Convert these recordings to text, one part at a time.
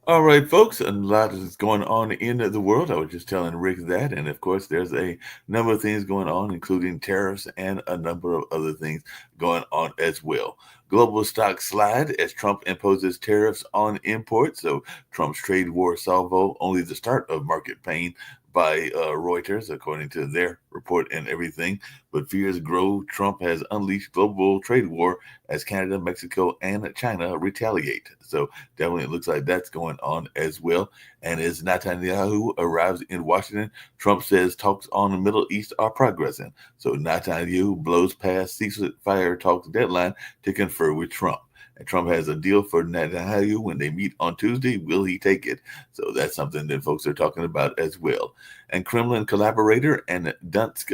All right, folks, a lot is going on in the world. I was just telling Rick that. And of course, there's a number of things going on, including tariffs and a number of other things going on as well. Global stocks slide as Trump imposes tariffs on imports. So, Trump's trade war salvo, only the start of market pain by Reuters, according to their report and everything. But fears grow. Trump has unleashed global trade war as Canada, Mexico, and China retaliate. So, definitely, it looks like that's going on as well. And as Netanyahu arrives in Washington, Trump says talks on the Middle East are progressing. So Netanyahu blows past ceasefire talks deadline to confer with Trump. And Trump has a deal for Netanyahu when they meet on Tuesday. Will he take it? So that's something that folks are talking about as well. And Kremlin collaborator and Donetsk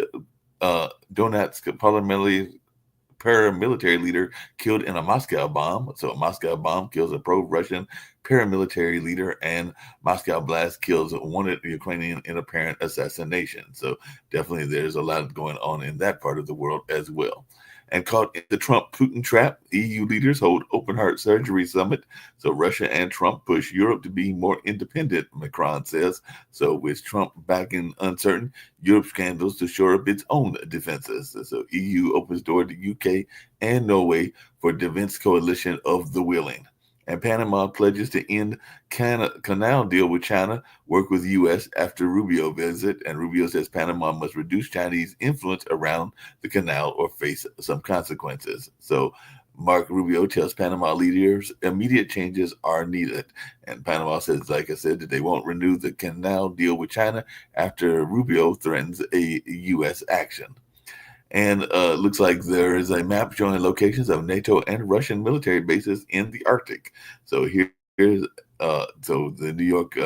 parliamentary paramilitary leader killed in a Moscow bomb. So a Moscow bomb kills a pro-Russian paramilitary leader, and Moscow blast kills wanted Ukrainian in apparent assassination. So definitely there's a lot going on in that part of the world as well. And caught in the Trump Putin trap, EU leaders hold open heart surgery summit. So Russia and Trump push Europe to be more independent, Macron says. So with Trump backing uncertain, Europe scandals to shore up its own defenses. So EU opens door to UK and Norway for defense coalition of the willing. And Panama pledges to end canal deal with China, work with U.S. after Rubio visit. And Rubio says Panama must reduce Chinese influence around the canal or face some consequences. So Mark Rubio tells Panama leaders immediate changes are needed. And Panama says, like I said, that they won't renew the canal deal with China after Rubio threatens a U.S. action. And looks like there is a map showing locations of NATO and Russian military bases in the Arctic. So so the New York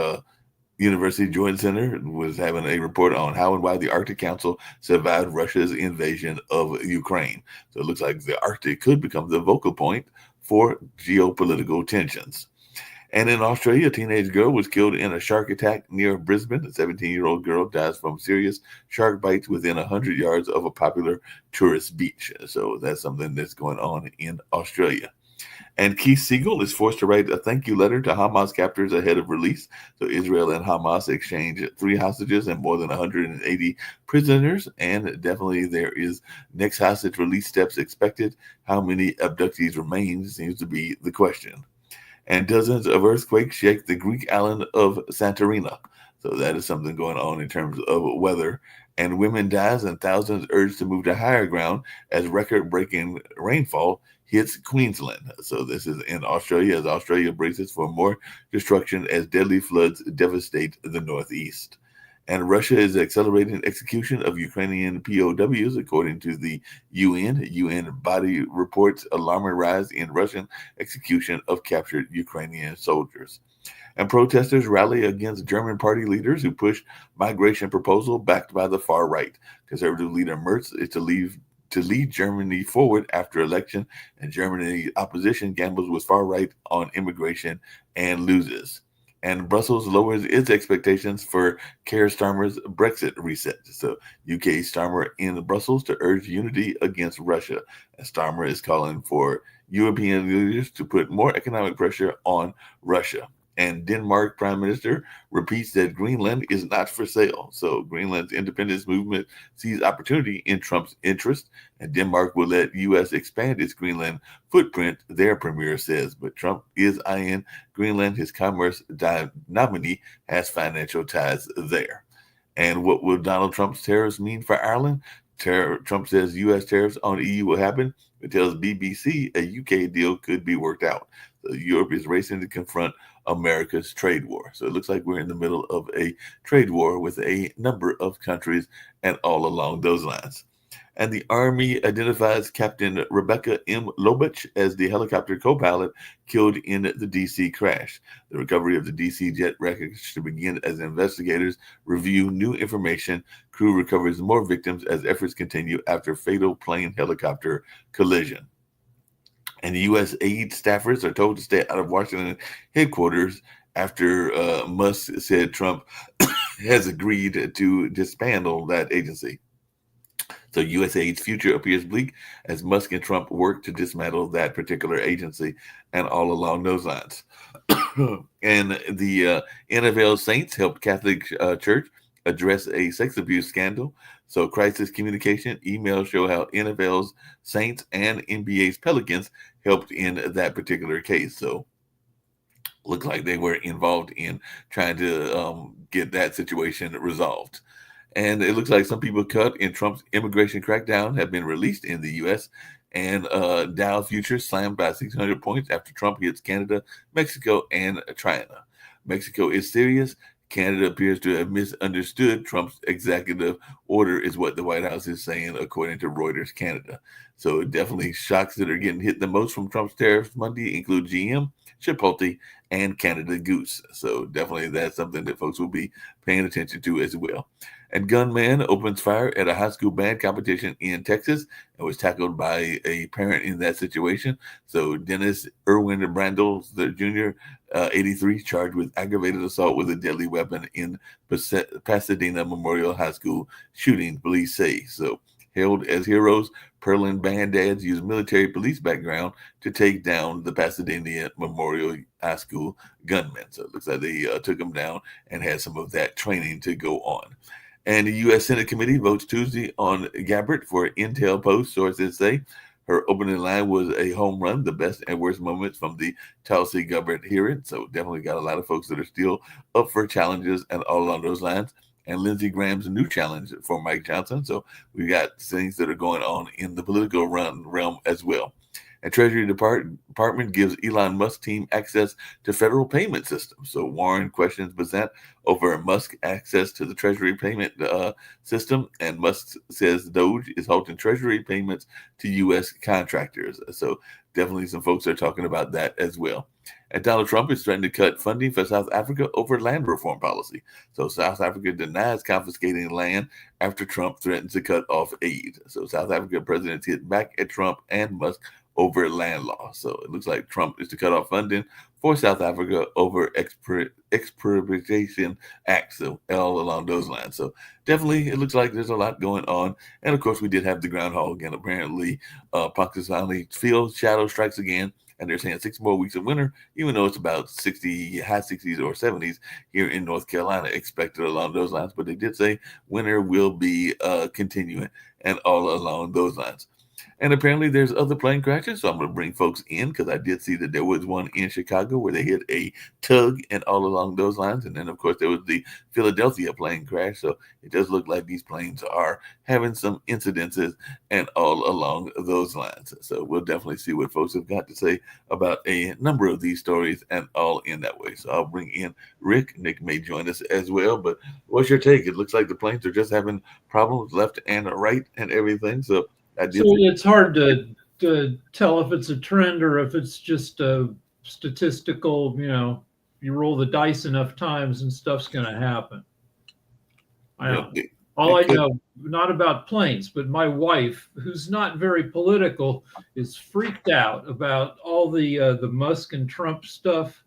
University Joint Center was having a report on how and why the Arctic Council survived Russia's invasion of Ukraine. So it looks like the Arctic could become the focal point for geopolitical tensions. And in Australia, a teenage girl was killed in a shark attack near Brisbane. A 17-year-old girl dies from serious shark bites within 100 yards of a popular tourist beach. So that's something that's going on in Australia. And Keith Siegel is forced to write a thank you letter to Hamas captors ahead of release. So Israel and Hamas exchanged 3 hostages and more than 180 prisoners. And definitely there is next hostage release steps expected. How many abductees remain seems to be the question. And dozens of earthquakes shake the Greek island of Santorini. So that is something going on in terms of weather. And women dies and thousands urged to move to higher ground as record-breaking rainfall hits Queensland. So this is in Australia as Australia braces for more destruction as deadly floods devastate the northeast. And Russia is accelerating execution of Ukrainian POWs, according to the UN. UN body reports alarming rise in Russian execution of captured Ukrainian soldiers. And protesters rally against German party leaders who push migration proposal backed by the far right. Conservative leader Merz is to lead Germany forward after election, and Germany opposition gambles with far right on immigration and loses. And Brussels lowers its expectations for Keir Starmer's Brexit reset. So UK Starmer in Brussels to urge unity against Russia. And Starmer is calling for European leaders to put more economic pressure on Russia. And Denmark Prime Minister repeats that Greenland is not for sale. So Greenland's independence movement sees opportunity in Trump's interest, and Denmark will let U.S. expand its Greenland footprint, their premier says. But Trump is eyeing Greenland. His commerce nominee has financial ties there. And what will Donald Trump's tariffs mean for Ireland? Trump says U.S. tariffs on EU will happen. It tells BBC a UK deal could be worked out. So Europe is racing to confront America's trade war. So it looks like we're in the middle of a trade war with a number of countries and all along those lines. And the Army identifies Captain Rebecca M. Lobach as the helicopter co pilot killed in the DC crash. The recovery of the DC jet wreckage should begin as investigators review new information. Crew recovers more victims as efforts continue after fatal plane helicopter collision. And the U.S. aid staffers are told to stay out of Washington headquarters after Musk said Trump has agreed to dismantle that agency. So USAID's future appears bleak as Musk and Trump work to dismantle that particular agency and all along those lines. And the NFL Saints helped Catholic Church address a sex abuse scandal. So, crisis communication emails show how NFL's Saints and NBA's Pelicans helped in that particular case. So, looked like they were involved in trying to get that situation resolved. And it looks like some people caught in Trump's immigration crackdown have been released in the U.S. And Dow futures slammed by 600 points after Trump hits Canada, Mexico, and China. Mexico is serious. Canada appears to have misunderstood Trump's executive order, is what the White House is saying, according to Reuters Canada. So definitely shocks that are getting hit the most from Trump's tariffs Monday include GM, Chipotle, and Canada Goose. So definitely that's something that folks will be paying attention to as well. And gunman opens fire at a high school band competition in Texas and was tackled by a parent in that situation. So Dennis Irwin Brandel, the junior, 83, charged with aggravated assault with a deadly weapon in Pasadena Memorial High School shooting, police say. So hailed as heroes, Pearland band dads used military police background to take down the Pasadena Memorial High School gunmen. So it looks like they took them down and had some of that training to go on. And the U.S. Senate committee votes Tuesday on Gabbard for Intel Post. Sources say her opening line was a home run, the best and worst moments from the Tulsi Gabbard hearing. So definitely got a lot of folks that are still up for challenges and all along those lines. And Lindsey Graham's new challenge for Mike Johnson. So we got things that are going on in the political realm as well. And Treasury Department gives Elon Musk team access to federal payment systems. So Warren questions Bissett over Musk access to the Treasury payment system. And Musk says Doge is halting Treasury payments to U.S. contractors. So definitely some folks are talking about that as well. And Donald Trump is threatening to cut funding for South Africa over land reform policy. So South Africa denies confiscating land after Trump threatens to cut off aid. So South Africa president hit back at Trump and Musk over land law. So it looks like Trump is to cut off funding for South Africa over expropriation act. So all along those lines. So definitely it looks like there's a lot going on. And of course we did have the groundhog again. Apparently Pakistani field shadow strikes again. And they're saying 6 more weeks of winter, even though it's about 60, high 60s or 70s here in North Carolina, expected along those lines. But they did say winter will be continuing and all along those lines. And apparently there's other plane crashes. So I'm going to bring folks in because I did see that there was one in Chicago where they hit a tug and all along those lines. And then, of course, there was the Philadelphia plane crash. So it does look like these planes are having some incidences and all along those lines. So we'll definitely see what folks have got to say about a number of these stories and all in that way. So I'll bring in Rick. Nick may join us as well. But what's your take? It looks like the planes are just having problems left and right and everything. So it's hard to tell if it's a trend or if it's just a statistical, you roll the dice enough times and stuff's going to happen. I don't know. All I know, not about planes, but my wife, who's not very political, is freaked out about all the Musk and Trump stuff.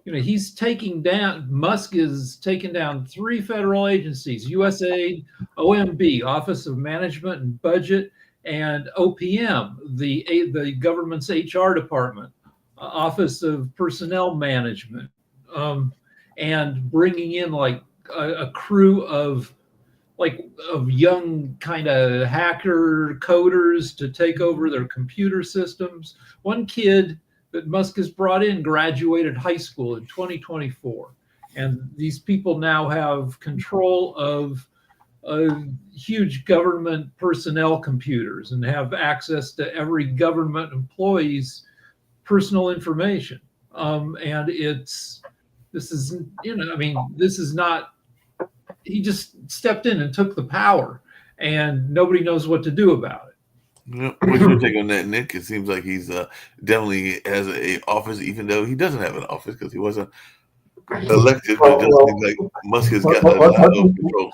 Musk is taking down 3 federal agencies: USAID, OMB, Office of Management and Budget, and OPM, the government's HR department, Office of Personnel Management, and bringing in like a crew of young kind of hacker coders to take over their computer systems. One kid that Musk has brought in graduated high school in 2024. And these people now have control of huge government personnel computers and have access to every government employee's personal information. And this is not, he just stepped in and took the power and nobody knows what to do about it. What's your take on that, Nick? It seems like he's definitely has an office, even though he doesn't have an office because he wasn't elected. But it does seem like Musk has got a lot of control.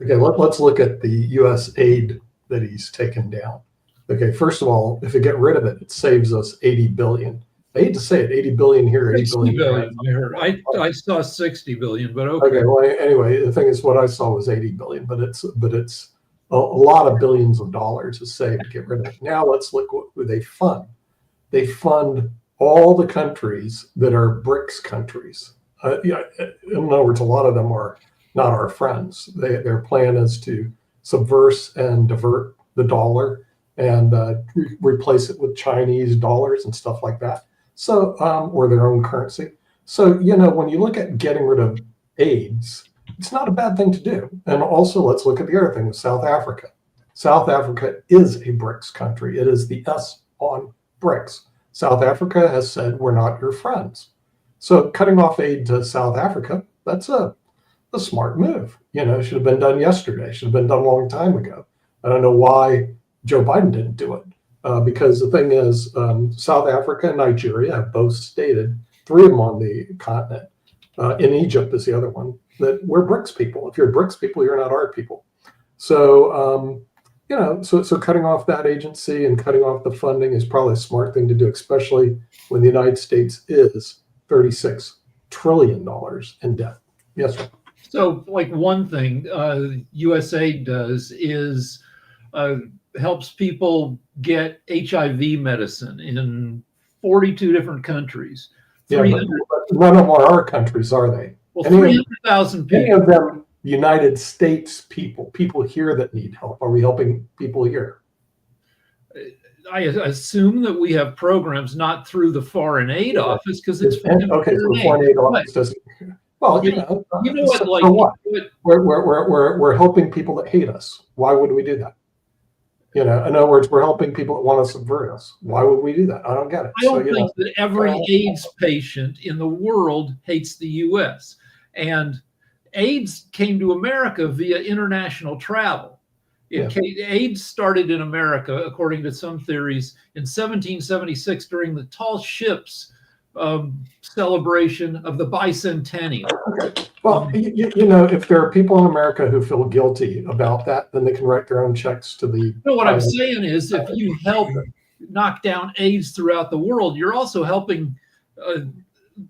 Okay, let's look at the U.S. aid that he's taken down. Okay, first of all, if you get rid of it, it saves us $80 billion. I hate to say it, $80 billion here, $80 billion here. I saw $60 billion, but okay. Well, anyway, the thing is, what I saw was $80 billion, but it's a lot of billions of dollars is saved to get rid of it. Now let's look what they fund. They fund all the countries that are BRICS countries. In other words, a lot of them are not our friends. Their plan is to subvert and divert the dollar and replace it with Chinese dollars and stuff like that. So, or their own currency. So, when you look at getting rid of AIDS, it's not a bad thing to do. And also, let's look at the other thing with South Africa. South Africa is a BRICS country. It is the S on BRICS. South Africa has said, we're not your friends. So cutting off aid to South Africa, that's a smart move. It should have been done yesterday. Should have been done a long time ago. I don't know why Joe Biden didn't do it. Because the thing is, South Africa and Nigeria have both stated, 3 of them on the continent, in Egypt is the other one, that we're BRICS people. If you're BRICS people, you're not our people. So, so cutting off that agency and cutting off the funding is probably a smart thing to do, especially when the United States is $36 trillion in debt. Yes, sir. So, like, one thing USAID does is helps people get HIV medicine in 42 different countries. Yeah, but none of them are our countries, are they? Well, 300,000 people. Any of them United States people here that need help? Are we helping people here? I assume that we have programs not through the Foreign Aid Office because it's okay. So the Foreign Aid Office doesn't. Well, we're helping people that hate us. Why would we do that? In other words, we're helping people that want to subvert us. Why would we do that? I don't get it. I don't think that every AIDS patient in the world hates the U.S. And AIDS came to America via international travel. AIDS started in America, according to some theories, in 1776 during the tall ships celebration of the bicentennial. Okay. Well, if there are people in America who feel guilty about that, then they can write their own checks to the. What I'm saying is, if you help knock down AIDS throughout the world, you're also helping.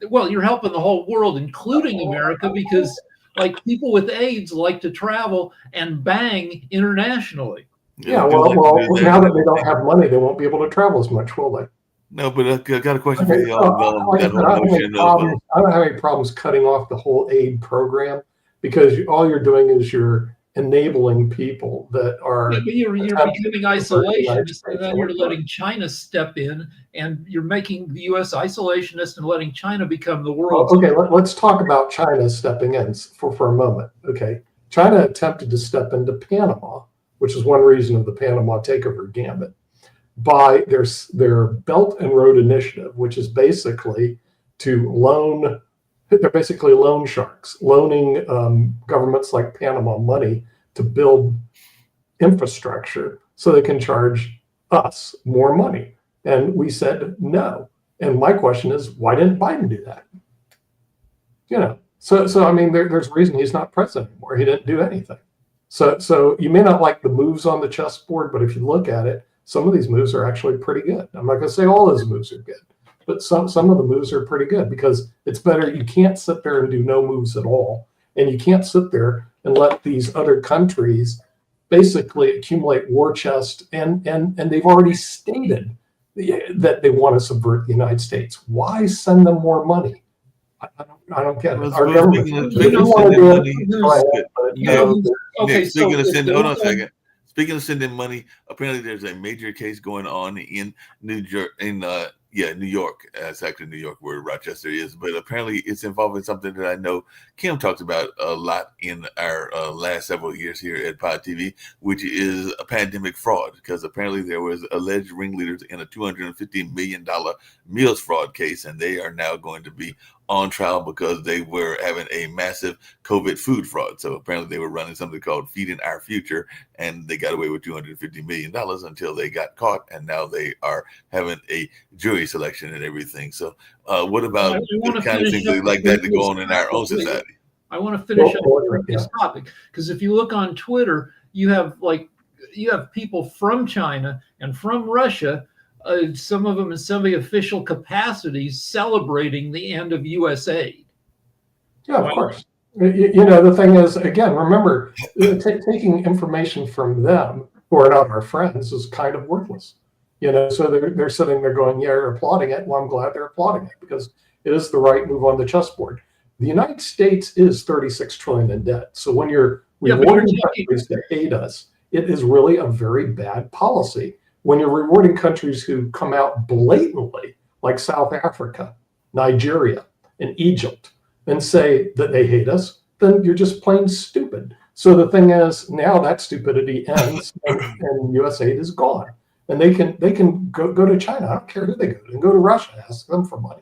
You're helping the whole world, including America, because like people with AIDS like to travel and bang internationally. Yeah, well, now that they don't have money, they won't be able to travel as much, will they? No, but I got a question for you. I don't have any problems cutting off the whole aid program because all you're doing is you're enabling people that are. Yeah, but you're becoming isolationist, and then you're letting China step in, and you're making the U.S. isolationist and letting China become the world. Okay, let's talk about China stepping in for a moment. Okay, China attempted to step into Panama, which is one reason of the Panama takeover gambit, by their Belt and Road Initiative, which is basically to loan. They're basically loan sharks, loaning governments like Panama money to build infrastructure so they can charge us more money. And we said no. And my question is, why didn't Biden do that? So I mean, there's a reason he's not president anymore. He didn't do anything. So you may not like the moves on the chessboard, but if you look at it, some of these moves are actually pretty good. I'm not going to say all those moves are good, but some of the moves are pretty good because it's better. You can't sit there and do no moves at all. And you can't sit there and let these other countries basically accumulate war chest. And they've already stated that they want to subvert the United States. Why send them more money? I don't get it. Our government. Hold on a second. Speaking of sending money, apparently there's a major case going on in New York. It's actually New York where Rochester is, but apparently it's involving something that I know Kim talks about a lot in our last several years here at Pod TV, which is a pandemic fraud, because apparently there was alleged ringleaders in a $250 million meals fraud case, and they are now going to be on trial because they were having a massive COVID food fraud. So apparently they were running something called Feeding Our Future, and they got away with $250 million until they got caught, and now they are having a jury selection and everything. So what about the kind of things like that go on in our own society? I want to finish up with this topic, because if you look on Twitter, you have people from China and from Russia, some of them in semi-official capacities, celebrating the end of U.S. aid. Yeah, of course. The thing is, again, remember, taking information from them who are not our friends is kind of worthless. So they're sitting there going, yeah, you're applauding it. Well, I'm glad they're applauding it because it is the right move on the chessboard. The United States is 36 trillion in debt. So when you're rewarding countries that hate us, it is really a very bad policy. When you're rewarding countries who come out blatantly, like South Africa, Nigeria, and Egypt, and say that they hate us, then you're just plain stupid. So the thing is, now that stupidity ends, and U.S. aid is gone, and they can go to China. I don't care who they go to. They can go to Russia, ask them for money.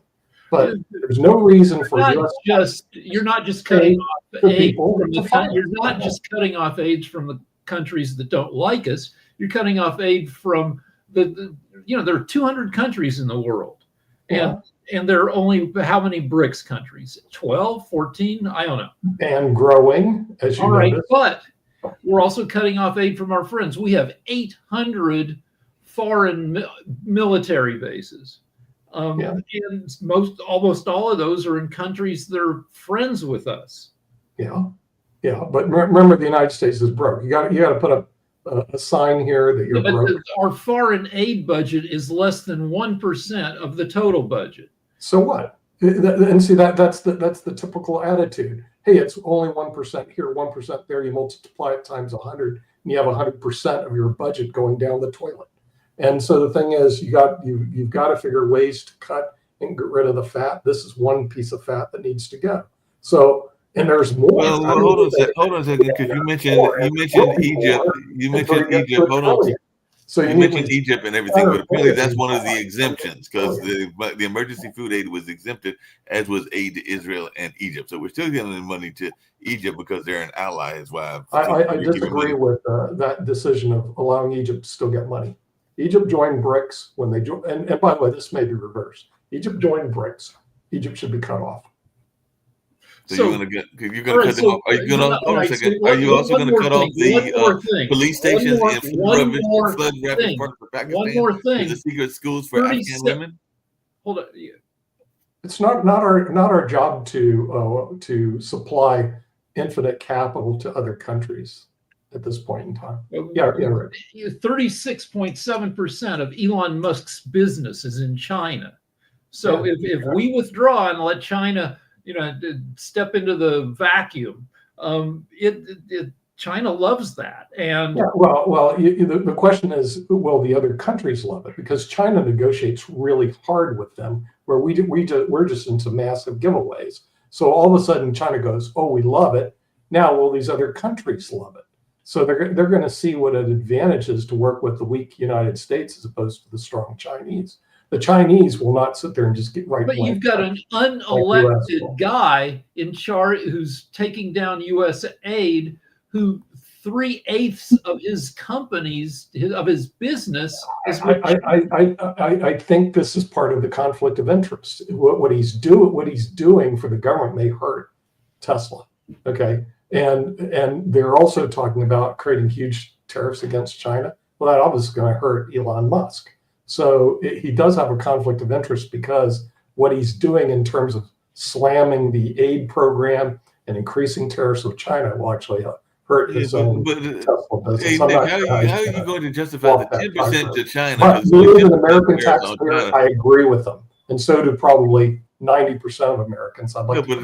But there's no reason for U.S. You're not just cutting off aid from you're not just cutting off aid from the countries that don't like us. You're cutting off aid from there are 200 countries in the world, and there are only how many BRICS countries? 12, 14? I don't know. And growing, as you noticed. But we're also cutting off aid from our friends. We have 800 foreign military bases. And almost all of those are in countries that are friends with us. Yeah. But remember, the United States is broke. You got to put up a sign here that you're broke. Our foreign aid budget is less than 1% of the total budget. So what? And see that's the typical attitude. Hey, it's only 1% here, 1% there. You multiply it times 100, and you have 100% of your budget going down the toilet. And so the thing is, you've got to figure ways to cut and get rid of the fat. This is one piece of fat that needs to go. So, and there's more. Well, hold on a second, because you mentioned Egypt. You mentioned Egypt. Hold on. So you mentioned Egypt and everything, but apparently that's one of the exemptions, because the emergency food aid was exempted, as was aid to Israel and Egypt. So we're still giving money to Egypt because they're an ally. Is why I disagree with that decision of allowing Egypt to still get money. Egypt joined BRICS when they joined, and by the way, this may be reversed. Egypt joined BRICS. Egypt should be cut off. So you're gonna cut them off. Are you gonna hold on a second? Are you also gonna cut off the police stations and flood ravaged parts of Pakistan? One more thing. The secret schools for Afghan women. Hold on. It's not our job to supply infinite capital to other countries at this point in time. Yeah, right. 36.7% of Elon Musk's business is in China. So if we withdraw and let China, step into the vacuum, China loves that. And the question is, will the other countries love it? Because China negotiates really hard with them, where we're just into massive giveaways. So all of a sudden, China goes, "Oh, we love it." Now, will these other countries love it? So they're going to see what an advantage is to work with the weak United States as opposed to the strong Chinese. The Chinese will not sit there and just get right. But you've got an unelected guy in charge who's taking down U.S. aid, who 3/8 of his companies, of his business is. I think this is part of the conflict of interest. What he's doing for the government may hurt Tesla. Okay. And they're also talking about creating huge tariffs against China. Well, that obviously is going to hurt Elon Musk. So he does have a conflict of interest, because what he's doing in terms of slamming the aid program and increasing tariffs with China will actually hurt his own Tesla business. Hey, Nick, how are you going to justify the 10% to China? But me as an American taxpayer, I agree with them. And so do probably 90% of Americans. I'd like Nick,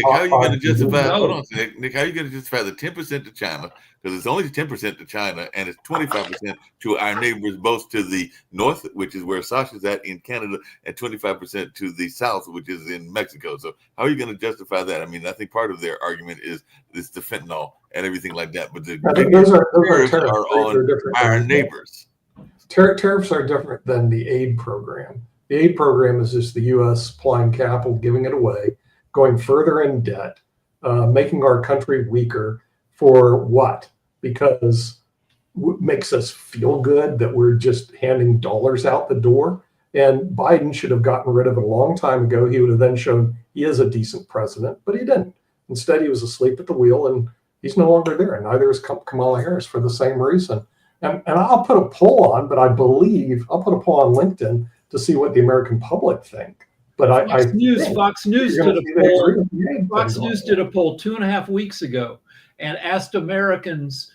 how are you going to justify? Hold on, Nick. How are you going to justify the 10% to China? Because it's only 10% to China, and it's 25% to our neighbors, both to the north, which is where Sasha's at in Canada, and 25% to the south, which is in Mexico. So how are you going to justify that? I mean, I think part of their argument is the fentanyl and everything like that. But the tariffs are on our neighbors. Tariffs are different than the aid program. The aid program is just the U.S. supplying capital, giving it away, going further in debt, making our country weaker. For what? Because it makes us feel good that we're just handing dollars out the door. And Biden should have gotten rid of it a long time ago. He would have then shown he is a decent president, but he didn't. Instead, he was asleep at the wheel, and he's no longer there. And neither is Kamala Harris for the same reason. And I'll put a poll on, but I believe I'll put a poll on LinkedIn to see what the American public think. But Fox News did a poll. Fox News did a poll 2.5 weeks ago and asked Americans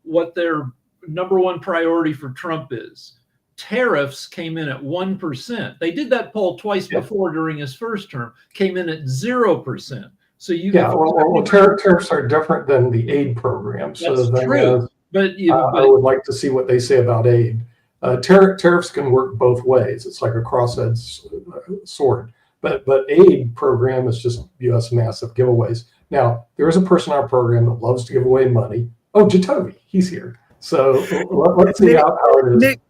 what their number one priority for Trump is. Tariffs came in at 1%. They did that poll twice before during his first term, came in at 0%. So tariffs are different than the aid program. So that's the thing true. is, but I would like to see what they say about aid. Tariffs can work both ways. It's like a cross-edged sword. But aid program is just U.S. massive giveaways. Now, there is a person on our program that loves to give away money. Oh, Jacoby, he's here. So let's see how it is. Nick,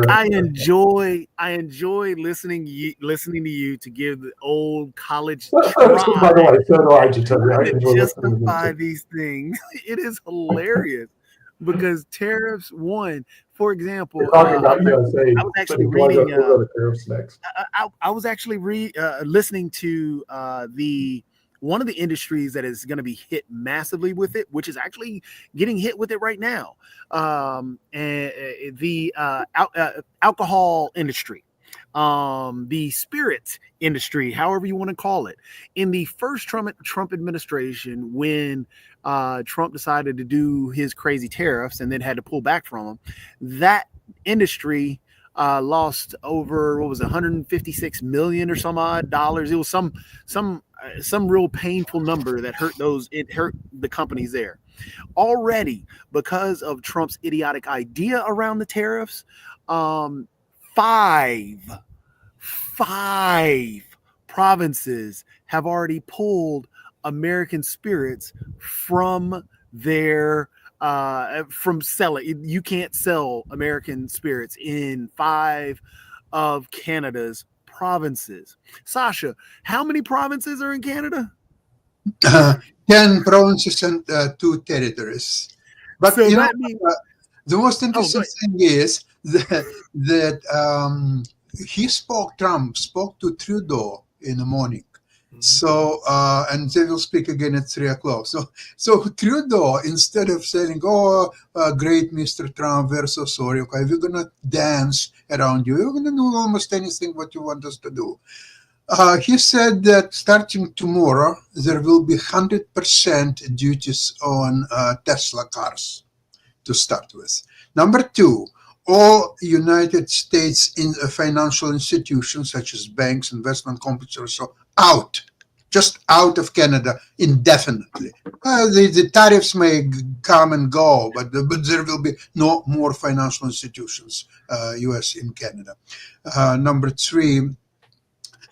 I enjoy listening to you to give the old college by the way, so do I, Jacoby. I enjoy justify these things. It is hilarious because tariffs, for example, you're talking about USA. I was actually reading. I was actually listening to one of the industries that is going to be hit massively with it, which is actually getting hit with it right now, and the alcohol industry, the spirits industry, however you want to call it. In the first Trump administration, when Trump decided to do his crazy tariffs and then had to pull back from them, that industry lost over, what was it, $156 million or some odd dollars. It was some real painful number that hurt the companies there. Already, because of Trump's idiotic idea around the tariffs, five provinces have already pulled American spirits from their from selling. You can't sell American spirits in 5 of Canada's provinces. Sasha, how many provinces are in Canada? 10 provinces and 2 territories. But so the most interesting thing is that Trump spoke to Trudeau in the morning. So, and they will speak again at 3:00. So Trudeau, instead of saying, great, Mr. Trump, we're so sorry. Okay, we're going to dance around you. We're going to do almost anything what you want us to do. He said that starting tomorrow, there will be 100% duties on Tesla cars to start with. Number 2, all United States financial institutions such as banks, investment companies, or so just out of Canada indefinitely. The tariffs may come and go, but there will be no more financial institutions, U.S. in Canada. Number 3,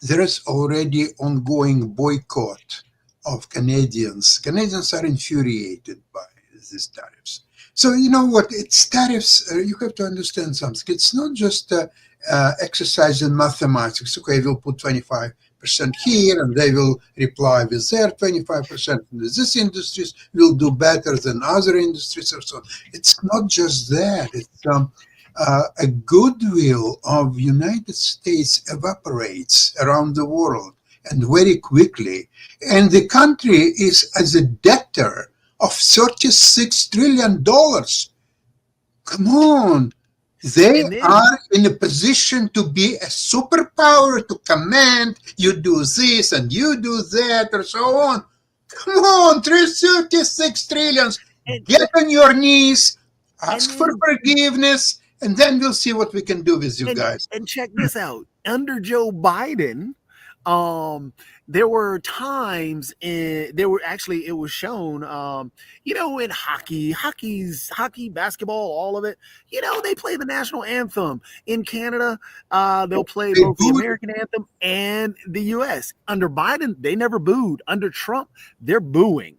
there is already ongoing boycott of Canadians. Canadians are infuriated by these tariffs. So you know what? It's tariffs. You have to understand something. It's not just exercise in mathematics. Okay, we'll put 25% here, and they will reply with their 25%. These industries will do better than other industries, or so. It's not just that. It's a goodwill of United States evaporates around the world, and very quickly. And the country is as a debtor of $36 trillion. Come on. They are in a position to be a superpower, to command, you do this and you do that, or so on. Come on, 36 trillions. Get on your knees, ask for forgiveness, and then we'll see what we can do with you guys. And check this out. Under Joe Biden, there were times it was shown, in hockey, basketball, all of it, they play the national anthem. In Canada, they'll play both the American anthem and the US. Under Biden, they never booed. Under Trump, they're booing.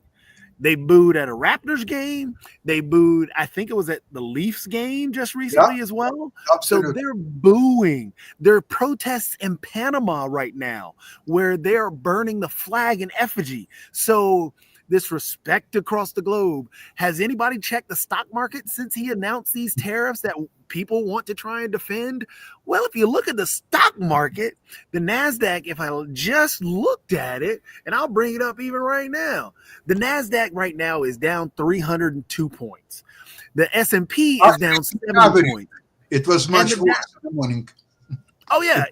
They booed at a Raptors game. They booed, I think it was at the Leafs game just recently as well. Absolutely. So they're booing. There are protests in Panama right now where they're burning the flag in effigy. So this respect across the globe. Has anybody checked the stock market since he announced these tariffs that people want to try and defend? Well, if you look at the stock market, the NASDAQ, if I just looked at it, and I'll bring it up even right now, the NASDAQ right now is down 302 points. The S&P is down 7 points. It was much worse in the morning. Oh, yeah.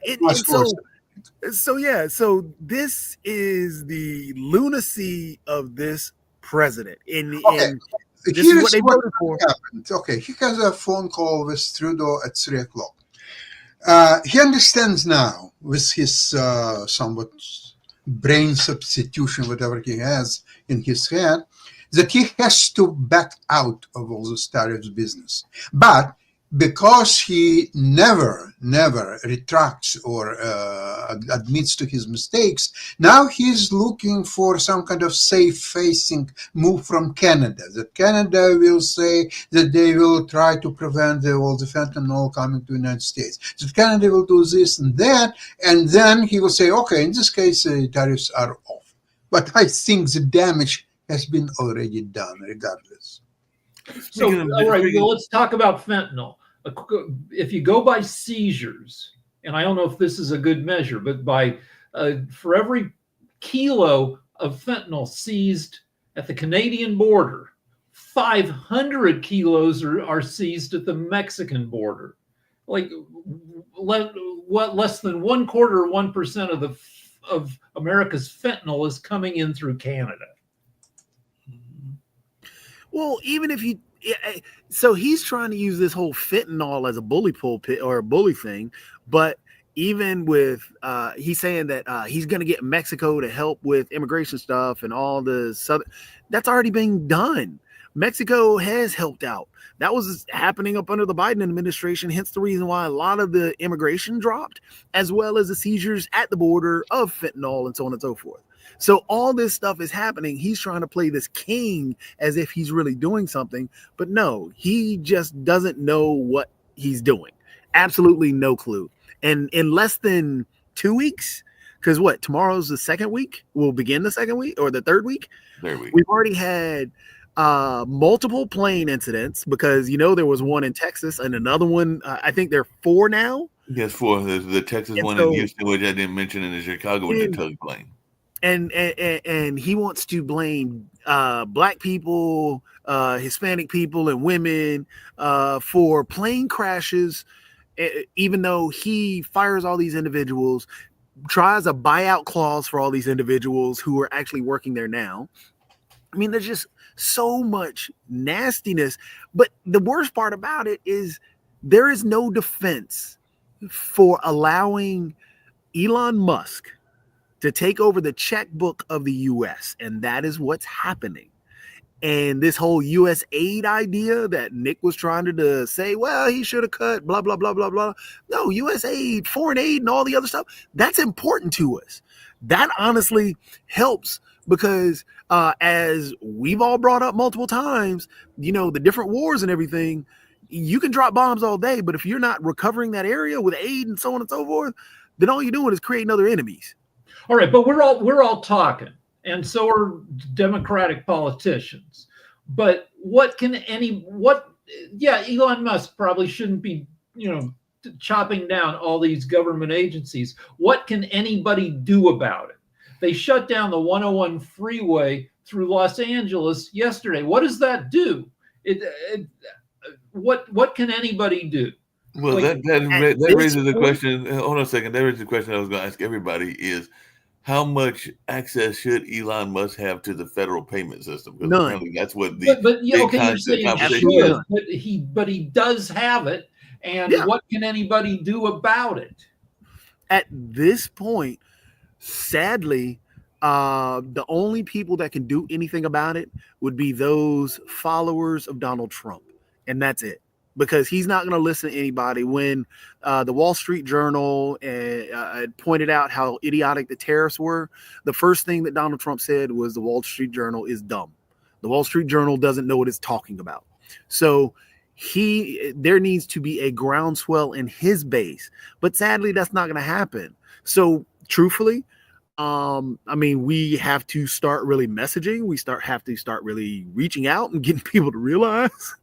So this is the lunacy of this president. This is Here's what they what voted for. happened. Okay, he has a phone call with Trudeau at 3 o'clock. He understands now, with his somewhat brain substitution, whatever he has in his head, that he has to back out of all this tariffs business. But because he never retracts or admits to his mistakes, now he's looking for some kind of safe-facing move from Canada, that Canada will say that they will try to prevent all the fentanyl coming to the United States, that Canada will do this and that, and then he will say, okay, in this case, tariffs are off. But I think the damage has been already done regardless. So, all right, well, let's talk about fentanyl. If you go by seizures, and I don't know if this is a good measure, but by for every kilo of fentanyl seized at the Canadian border, 500 kilos are seized at the Mexican border. Like less than 1% of America's fentanyl is coming in through Canada. Well, even if you, so he's trying to use this whole fentanyl as a bully pulpit or a bully thing, but even with, he's saying that he's going to get Mexico to help with immigration stuff and all the southern, that's already being done. Mexico has helped out. That was happening up under the Biden administration, hence the reason why a lot of the immigration dropped, as well as the seizures at the border of fentanyl and so on and so forth. So all this stuff is happening. He's trying to play this king as if he's really doing something, but no, he just doesn't know what he's doing. Absolutely no clue. And in less than 2 weeks, because what, tomorrow's the second week? We'll begin the second week or the third week? We've already had multiple plane incidents because, you know, there was one in Texas and another one. I think there are 4 now. Yes, 4. There's the Texas one in Houston, which I didn't mention, in the Chicago with the tug plane. And he wants to blame black people, Hispanic people, and women for plane crashes, even though he fires all these individuals, tries a buyout clause for all these individuals who are actually working there now. I mean, there's just so much nastiness. But the worst part about it is there is no defense for allowing Elon Musk to take over the checkbook of the U.S. And that is what's happening. And this whole U.S. aid idea that Nick was trying to say, well, he should have cut, blah, blah, blah, blah, blah. No, U.S. aid, foreign aid, and all the other stuff, that's important to us. That honestly helps because as we've all brought up multiple times, you know, the different wars and everything, you can drop bombs all day, but if you're not recovering that area with aid and so on and so forth, then all you're doing is creating other enemies. All right, but we're all talking, and so are Democratic politicians. But Elon Musk probably shouldn't be, chopping down all these government agencies. What can anybody do about it? They shut down the 101 freeway through Los Angeles yesterday. What does that do? What can anybody do? Well, that raises the question. Hold on a second. That raises the question I was going to ask everybody is, how much access should Elon Musk have to the federal payment system? Because apparently that's what the you're saying should, but he does have it, and what can anybody do about it? At this point, sadly, the only people that can do anything about it would be those followers of Donald Trump, and that's it. Because he's not going to listen to anybody. When the Wall Street Journal pointed out how idiotic the tariffs were, the first thing that Donald Trump said was the Wall Street Journal is dumb. The Wall Street Journal doesn't know what it's talking about. So there needs to be a groundswell in his base. But sadly, that's not going to happen. So truthfully, we have to start really messaging. We have to start really reaching out and getting people to realize.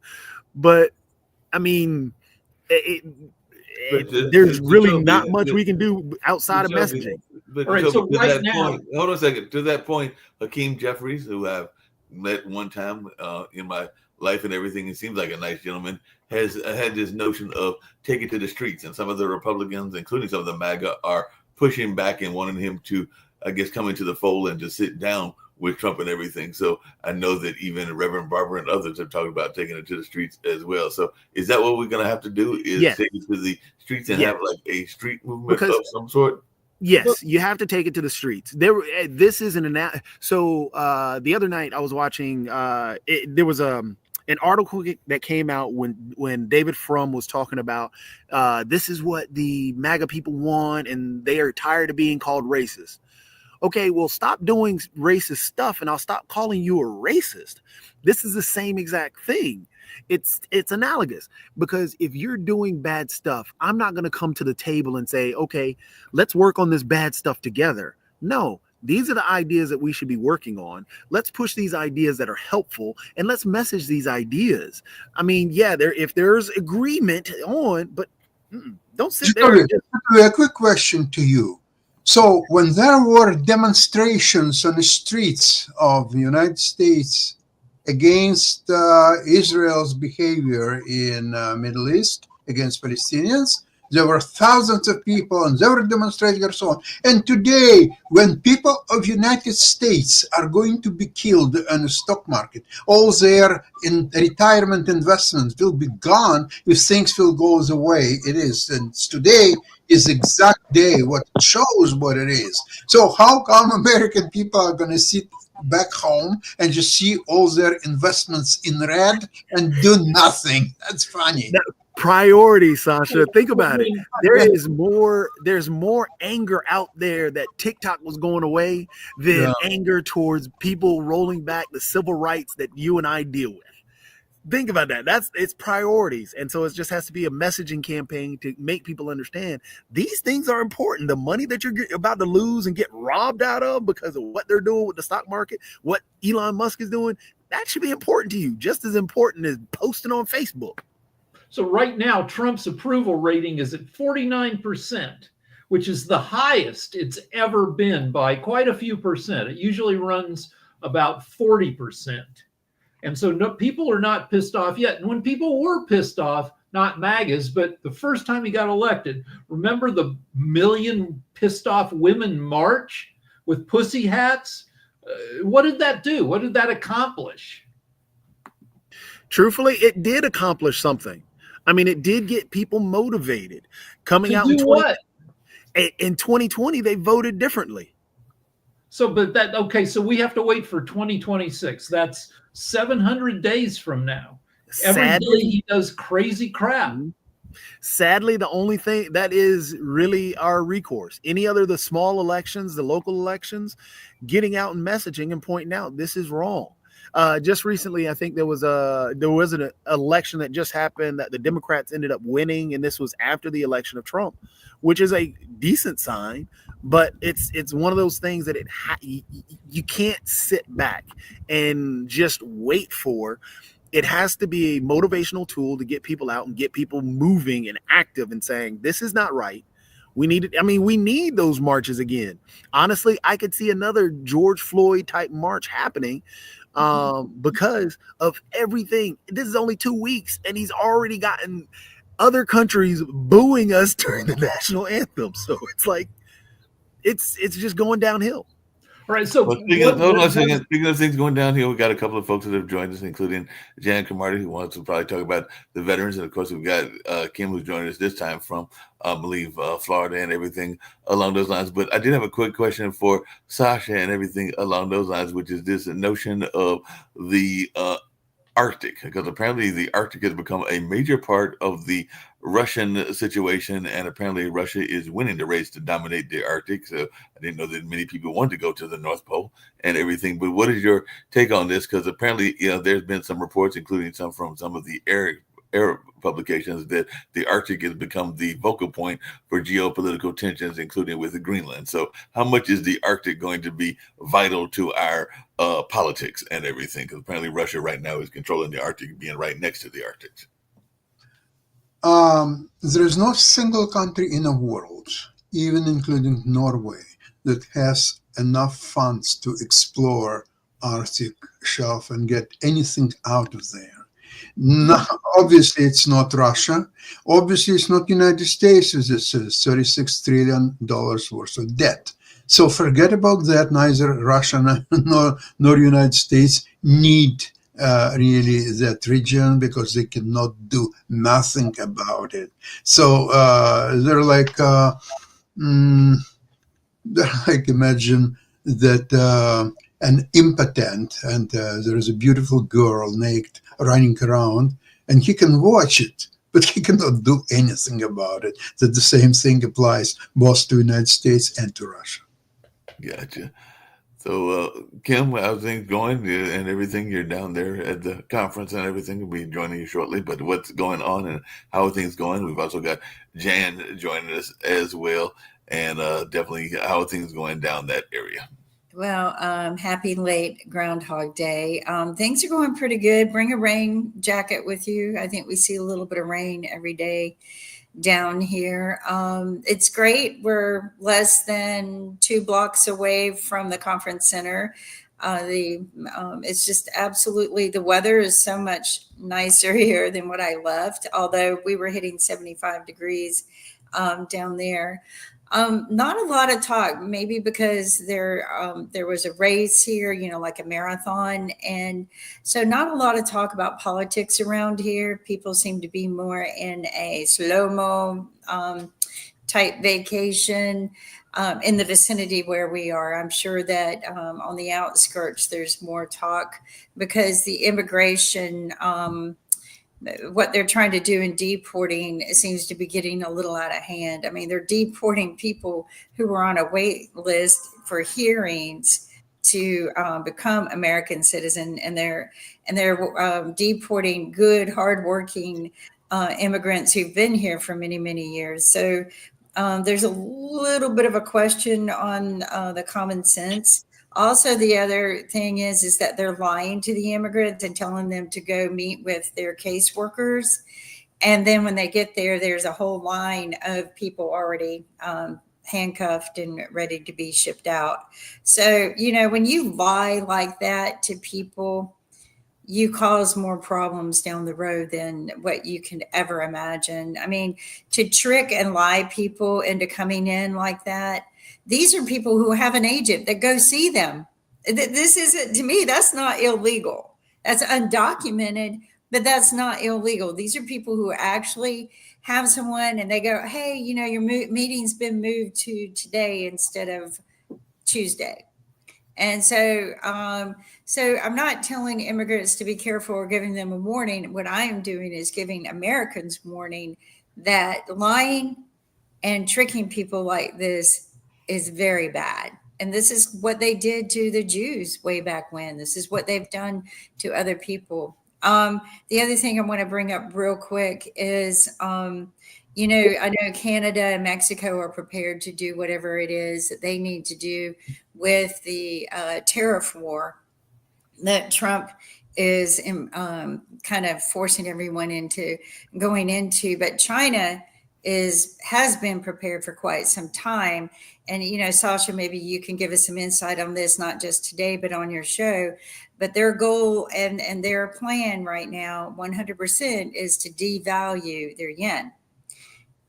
But there's really not much we can do outside of messaging. Hold on a second. To that point, Hakeem Jeffries, who I've met one time in my life and everything, he seems like a nice gentleman, has had this notion of taking to the streets. And some of the Republicans, including some of the MAGA, are pushing back and wanting him to, I guess, come into the fold and to sit down with Trump and everything. So I know that even Reverend Barber and others have talked about taking it to the streets as well. So is that what we're going to have to do? Is Yes. take it to the streets and Yes. have like a street movement Because- of some sort? Yes, you have to take it to the streets. This is so the other night I was watching. There was an article that came out when David Frum was talking about this is what the MAGA people want, and they are tired of being called racist. Okay, well, stop doing racist stuff, and I'll stop calling you a racist. This is the same exact thing. It's analogous, because if you're doing bad stuff, I'm not going to come to the table and say, okay, let's work on this bad stuff together. No, these are the ideas that we should be working on. Let's push these ideas that are helpful, and let's message these ideas. I mean, yeah, if there's agreement on, but don't sit there. Jerry, a quick question to you. So when there were demonstrations on the streets of the United States against Israel's behavior in Middle East, against Palestinians, there were thousands of people and they were demonstrating and so on. And today, when people of United States are going to be killed on the stock market, all their retirement investments will be gone if things will go the way it is. And today is the exact day what shows what it is. So how come American people are going to sit back home and just see all their investments in red and do nothing? That's funny. Priority, Sasha. Think about it. There's more anger out there that TikTok was going away than anger towards people rolling back the civil rights that you and I deal with. Think about that. It's priorities. And so it just has to be a messaging campaign to make people understand these things are important. The money that you're about to lose and get robbed out of because of what they're doing with the stock market, what Elon Musk is doing, that should be important to you, just as important as posting on Facebook. So right now, Trump's approval rating is at 49%, which is the highest it's ever been by quite a few percent. It usually runs about 40%. And so people are not pissed off yet. And when people were pissed off, not MAGAs, but the first time he got elected, remember the million pissed off women march with pussy hats? What did that do? What did that accomplish? Truthfully, it did accomplish something. I mean, it did get people motivated. Coming out in 2020, they voted differently. So we have to wait for 2026. That's 700 days from now. Every day he does crazy crap. Sadly, the only thing that is really our recourse. Any other the small elections, the local elections, getting out and messaging and pointing out this is wrong. Just recently, I think there was an election that just happened that the Democrats ended up winning, and this was after the election of Trump, which is a decent sign. But it's one of those things that you can't sit back and just wait for. It has to be a motivational tool to get people out and get people moving and active and saying this is not right. We need those marches again. Honestly, I could see another George Floyd type march happening because of everything. This is only 2 weeks, and he's already gotten other countries booing us during the national anthem. So it's like it's just going downhill. All right. So speaking of things going downhill, we got a couple of folks that have joined us, including Jan Camardi, who wants to probably talk about the veterans, and of course we've got Kim, who's joining us this time from I believe Florida and everything along those lines. But I did have a quick question for Sasha and everything along those lines, which is this notion of the Arctic, because apparently the Arctic has become a major part of the Russian situation, and apparently Russia is winning the race to dominate the Arctic. So I didn't know that many people want to go to the North Pole and everything. But what is your take on this? Because apparently, there's been some reports, including some from some of the air publications, that the Arctic has become the focal point for geopolitical tensions, including with Greenland. So how much is the Arctic going to be vital to our politics and everything? Because apparently Russia right now is controlling the Arctic, being right next to the Arctic. There is no single country in the world, even including Norway, that has enough funds to explore Arctic shelf and get anything out of there. No, obviously, it's not Russia. Obviously, it's not United States with its $36 trillion worth of debt. So forget about that. Neither Russia nor United States need really that region because they cannot do nothing about it. So they're like, imagine that an impotent and there is a beautiful girl naked running around and he can watch it, but he cannot do anything about it. That the same thing applies both to the United States and to Russia. Gotcha. So, Kim, how's things going and everything? You're down there at the conference and everything. We'll be joining you shortly. But what's going on and how are things going? We've also got Jan joining us as well. And definitely how are things going down that area? Well, happy late Groundhog Day. Things are going pretty good. Bring a rain jacket with you. I think we see a little bit of rain every day down here. It's great. We're less than 2 blocks away from the conference center. It's just absolutely, the weather is so much nicer here than what I left, although we were hitting 75 degrees down there. Not a lot of talk, maybe because there was a race here, like a marathon. And so not a lot of talk about politics around here. People seem to be more in a slow-mo type vacation in the vicinity where we are. I'm sure that on the outskirts, there's more talk because the immigration what they're trying to do in deporting seems to be getting a little out of hand. I mean, they're deporting people who were on a wait list for hearings to become American citizen, and they're deporting good, hardworking immigrants who've been here for many, many years. So there's a little bit of a question on the common sense. Also, the other thing is that they're lying to the immigrants and telling them to go meet with their caseworkers. And then when they get there, there's a whole line of people already handcuffed and ready to be shipped out. So, when you lie like that to people, you cause more problems down the road than what you can ever imagine. I mean, to trick and lie people into coming in like that, these are people who have an agent that go see them. This isn't, to me, that's not illegal. That's undocumented, but that's not illegal. These are people who actually have someone and they go, hey, your meeting's been moved to today instead of Tuesday. And so I'm not telling immigrants to be careful or giving them a warning. What I am doing is giving Americans warning that lying and tricking people like this is very bad. And this is what they did to the Jews way back when. This is what they've done to other people. The other thing I want to bring up real quick is, I know Canada and Mexico are prepared to do whatever it is that they need to do with the tariff war that Trump is kind of forcing everyone into going into. But China has been prepared for quite some time. And, Sasha, maybe you can give us some insight on this, not just today, but on your show. But their goal and their plan right now, 100%, is to devalue their yen.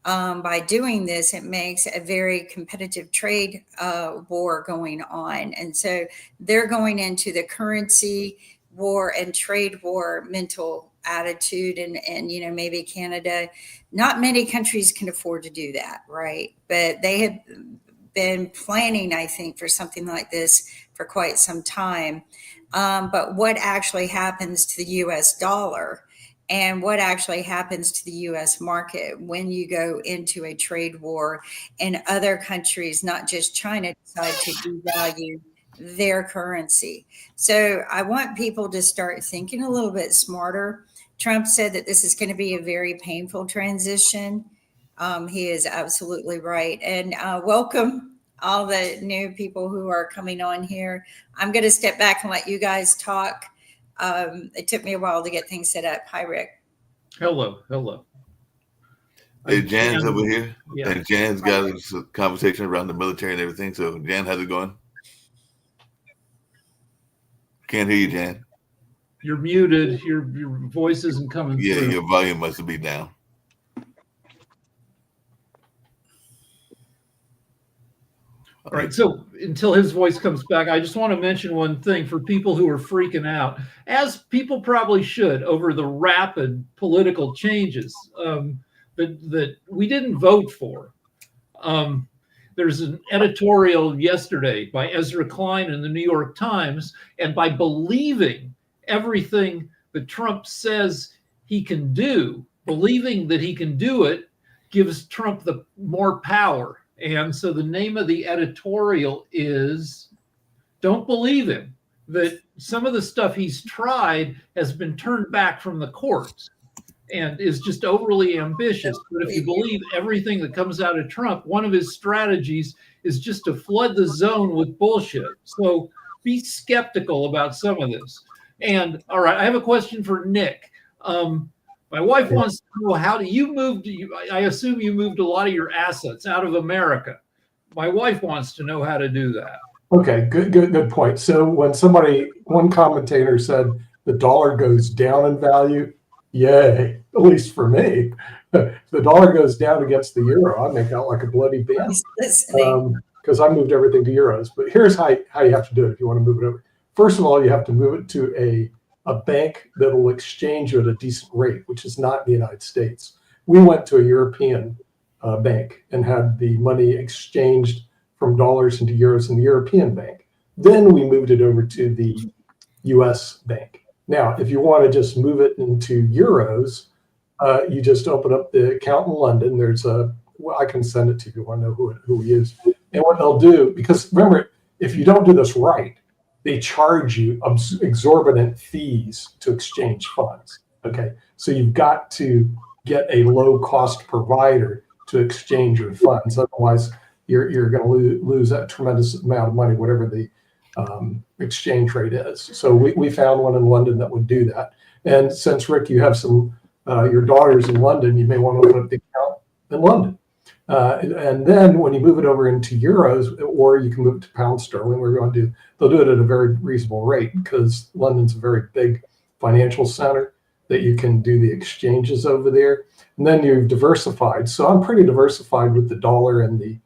By doing this, it makes a very competitive trade war going on. And so they're going into the currency war and trade war mental attitude. And maybe Canada, not many countries can afford to do that, right? But they have been planning, I think, for something like this for quite some time. But what actually happens to the US dollar and what actually happens to the US market when you go into a trade war and other countries, not just China, decide to devalue their currency. So I want people to start thinking a little bit smarter. Trump said that this is going to be a very painful transition. He is absolutely right. And welcome all the new people who are coming on here. I'm going to step back and let you guys talk. It took me a while to get things set up. Hi, Rick. Hello. Hey, Jan's over here. Yeah. And Jan's got a conversation around the military and everything. So, Jan, how's it going? Can't hear you, Jan. You're muted. Your voice isn't coming Yeah, through. your volume must be down. All right. So until his voice comes back, I just want to mention one thing for people who are freaking out, as people probably should, over the rapid political changes that we didn't vote for. There's an editorial yesterday by Ezra Klein in the New York Times, and by believing everything that Trump says he can do, believing that he can do it, gives Trump the more power. And so the name of the editorial is Don't Believe Him, that some of the stuff he's tried has been turned back from the courts and is just overly ambitious. But if you believe everything that comes out of Trump, one of his strategies is just to flood the zone with bullshit. So be skeptical about some of this. And all right, I have a question for Nick. My wife wants to know, how do you move? I assume you moved a lot of your assets out of America. My wife wants to know how to do that. Okay, good point. So when one commentator said the dollar goes down in value, yay, at least for me. If the dollar goes down against the euro, I make out like a bloody bandit because I moved everything to euros. But here's how you have to do it if you want to move it over. First of all, you have to move it to a bank that will exchange you at a decent rate, which is not in the United States. We went to a European bank and had the money exchanged from dollars into euros in the European bank. Then we moved it over to the US bank. Now, if you want to just move it into euros, you just open up the account in London. I can send it to you if you want to know who we use. And what they'll do, because remember, if you don't do this right, they charge you exorbitant fees to exchange funds. Okay, so you've got to get a low-cost provider to exchange your funds. Otherwise, you're going to lose that tremendous amount of money, whatever the exchange rate is. So we found one in London that would do that. And since, Rick, you have your daughters in London, you may want to open up the account in London. And then when you move it over into euros, or you can move it to pound sterling, where you want to do, they'll do it at a very reasonable rate because London's a very big financial center that you can do the exchanges over there. And then you've diversified. So I'm pretty diversified with the dollar and the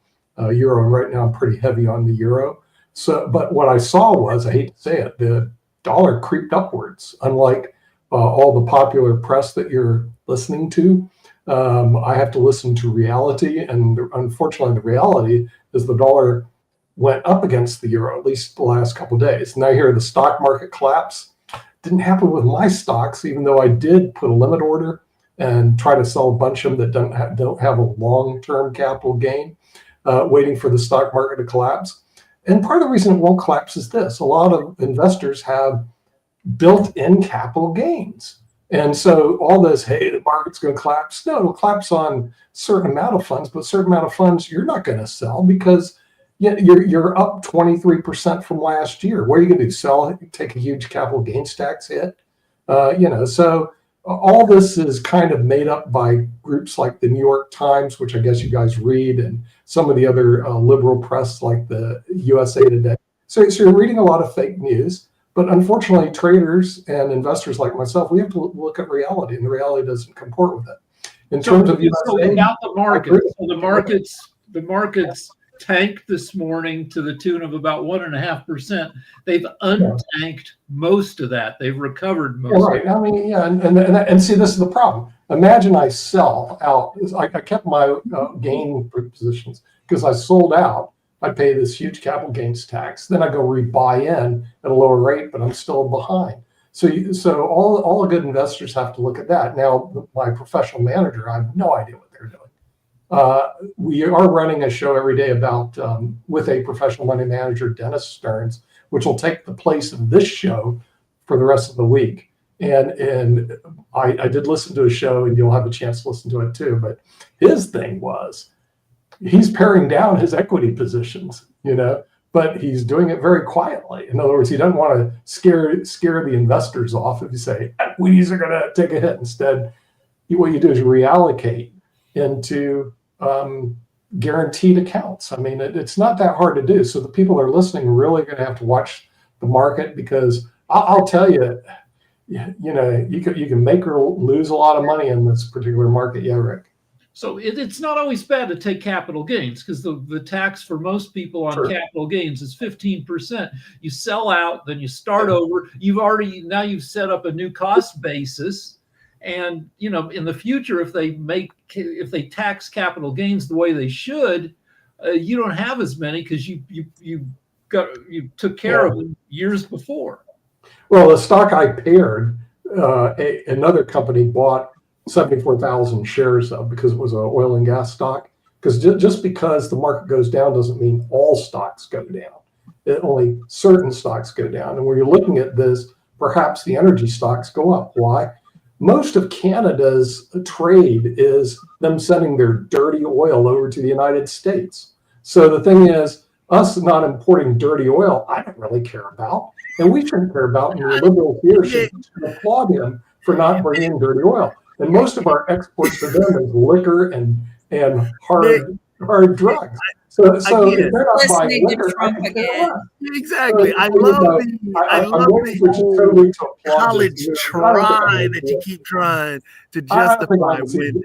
euro. And right now I'm pretty heavy on the euro. So, but what I saw was, I hate to say it, the dollar creeped upwards, unlike all the popular press that you're listening to. I have to listen to reality, and unfortunately, the reality is the dollar went up against the euro, at least the last couple of days. And I hear the stock market collapse. Didn't happen with my stocks, even though I did put a limit order and try to sell a bunch of them that don't have a long-term capital gain, waiting for the stock market to collapse. And part of the reason it won't collapse is this: a lot of investors have built-in capital gains. And so all this, hey, the market's going to collapse. No, it'll collapse on a certain amount of funds, but a certain amount of funds you're not going to sell because you're up 23% from last year. What are you going to do? Sell, take a huge capital gains tax hit? So all this is kind of made up by groups like the New York Times, which I guess you guys read, and some of the other liberal press like the USA Today. So you're reading a lot of fake news. But unfortunately, traders and investors like myself, we have to look at reality, and the reality doesn't comport with it. In terms of about the market, so the markets tanked this morning to the tune of about 1.5%. They've untanked most of that. They've recovered most. Right. Of it. I mean, yeah, and see, this is the problem. Imagine I sell out. I kept my gain positions because I sold out. I pay this huge capital gains tax. Then I go rebuy in at a lower rate, but I'm still behind. So all good investors have to look at that. Now, my professional manager, I have no idea what they're doing. We are running a show every day about with a professional money manager, Dennis Stearns, which will take the place of this show for the rest of the week. And I did listen to a show, and you'll have a chance to listen to it too. But his thing was, he's paring down his equity positions, but he's doing it very quietly. In other words, he doesn't want to scare the investors off if you say equities are going to take a hit. Instead, what you do is reallocate into guaranteed accounts. I mean, it's not that hard to do. So the people that are listening are really going to have to watch the market, because I'll tell you, you can make or lose a lot of money in this particular market. Yeah, Rick. So it's not always bad to take capital gains, because the tax for most people on Sure. capital gains is 15%. You sell out, then you start over. You've set up a new cost basis. And in the future, if they tax capital gains the way they should, you don't have as many, because you took care of them years before. Well, the stock I paired, another company bought 74,000 shares of, because it was an oil and gas stock. Because just because the market goes down doesn't mean all stocks go down. Only certain stocks go down. And when you're looking at this, perhaps the energy stocks go up. Why? Most of Canada's trade is them sending their dirty oil over to the United States. So the thing is, us not importing dirty oil, I don't really care about. And we shouldn't care about, and the liberals here should applaud him for not bringing in dirty oil. And most of our exports to them is liquor and hard drugs. So if they're not buying Listening to liquor, Trump I care again. less. Exactly. So, I you love know, the I'm waiting for Jacoby to applaud college this. try that you keep trying to justify when.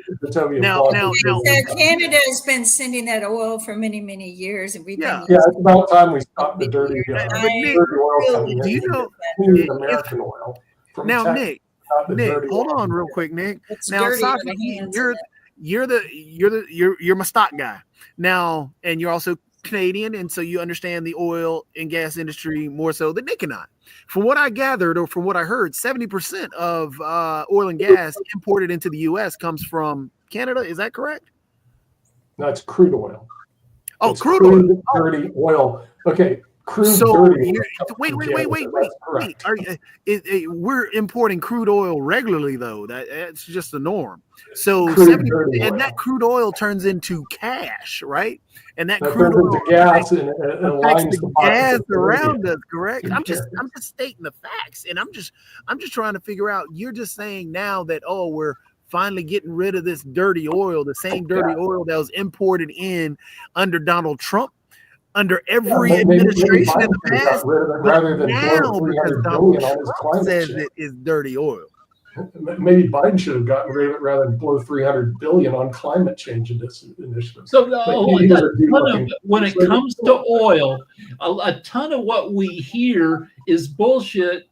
Now, Canada has been sending that oil for many, many years, and we've been. Yeah, it's about time we stop the dirty, Nick, dirty oil coming do you in. know Clean American oil from now, Texas, not the Nick, dirty hold oil. on real quick, Nick. It's Now, dirty on Sasha, the hands. you're my stock guy now, and you're also Canadian, and so you understand the oil and gas industry more so than Nick and I. From what I gathered, or from what I heard, 70% of oil and gas imported into the U.S. comes from Canada. Is that correct? No, it's crude oil. Oh, It's crude oil. dirty oil. Okay, crude So dirty you're- oil. wait. We're importing crude oil regularly, though. That's just the norm. So Crude dirty oil. that crude oil turns into cash, right? And that That crude turns oil into gas and affects lines the the pockets gas of the around radio. us, correct? I'm just stating the facts, and I'm just trying to figure out. You're just saying now that we're finally getting rid of this dirty oil, the same dirty oil that was imported in under Donald Trump, under every administration in the past. Rather than Now, blow because $300 Donald billion on his Trump climate says change. it is dirty oil. Maybe Biden should have gotten rid of it rather than blow $300 billion on climate change initiatives. So But when it comes to oil, a ton of what we hear is bullshit,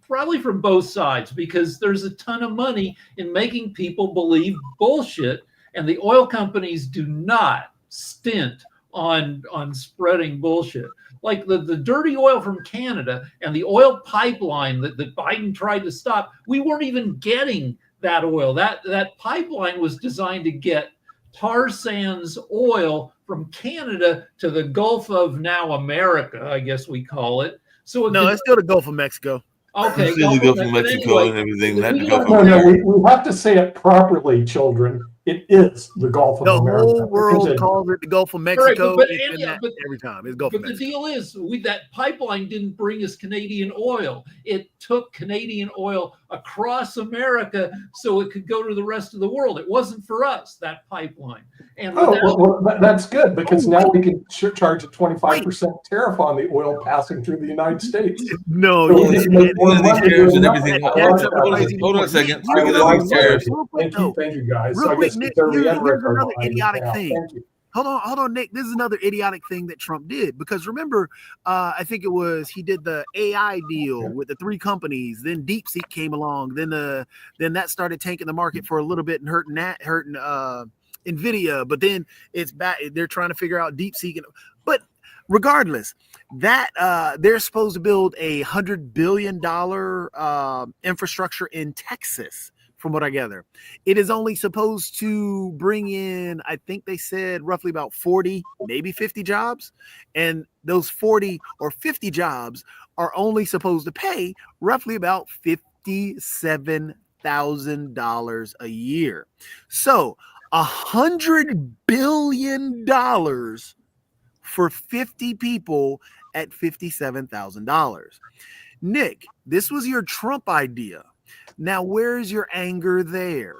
probably from both sides, because there's a ton of money in making people believe bullshit, and the oil companies do not stint on spreading bullshit. Like the dirty oil from Canada and the oil pipeline that Biden tried to stop, we weren't even getting that oil. That pipeline was designed to get tar sands oil from Canada to the Gulf of now America, I guess we call it. So it's still the Gulf of Mexico. Okay, Still the Gulf of Mexico and everything. Not the Gulf of we have to say it properly, children. It is the Gulf of America. The whole world calls it the Gulf of Mexico. But every time it's Gulf of Mexico. The deal is, that pipeline didn't bring us Canadian oil. It took Canadian oil across America so it could go to the rest of the world. It wasn't for us, that pipeline. And that's good, because now we can charge a 25% tariff on the oil passing through the United States. No, Hold on a second. Speaking of these tariffs, thank you guys. Real quick, Nick, here's another idiotic thing. Thank you. Hold on, Nick. This is another idiotic thing that Trump did, because remember, I think it was he did the AI deal with the 3 companies. Then DeepSeek came along. Then that started tanking the market for a little bit and hurting Nvidia. But then it's back. They're trying to figure out DeepSeek. But regardless, that they're supposed to build $100 billion infrastructure in Texas. From what I gather, it is only supposed to bring in, I think they said, roughly about 40, maybe 50 jobs. And those 40 or 50 jobs are only supposed to pay roughly about $57,000 a year. So $100 billion for 50 people at $57,000. Nick, this was your Trump idea. Now, where's your anger there?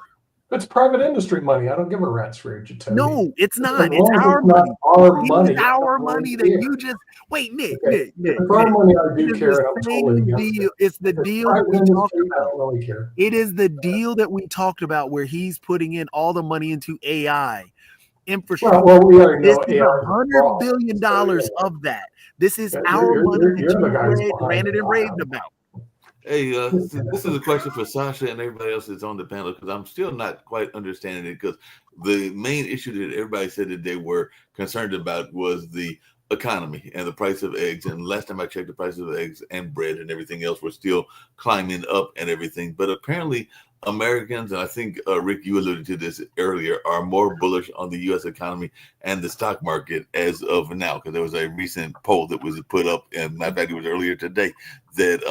It's private industry money. I don't give a rat's rear, Jatobi. No, it's As not. It's long as our it's not money. our It money, is I our don't really money that care. you just wait, Nick, Okay. Nick, If Nick, it's our Nick. money, I It do is care, and the I'm totally same against deal. it. It's the If it's deal that private we talked industry, I about. don't really care. It is the deal that we talked about where he's putting in all the money into AI infrastructure. Well, we already This know is AI is a $100 fraud. billion So, yeah, of that. This is yeah, our money that you're the you guys behind ranted it. and raved about. Hey, this is a question for Sasha and everybody else that's on the panel because I'm still not quite understanding it. Because the main issue that everybody said that they were concerned about was the economy and the price of eggs. And last time I checked, the price of eggs and bread and everything else were still climbing up and everything. But apparently, Americans, and I think Rick, you alluded to this earlier, are more bullish on the U.S. economy and the stock market as of now. Because there was a recent poll that was put up, and matter of fact, it was earlier today that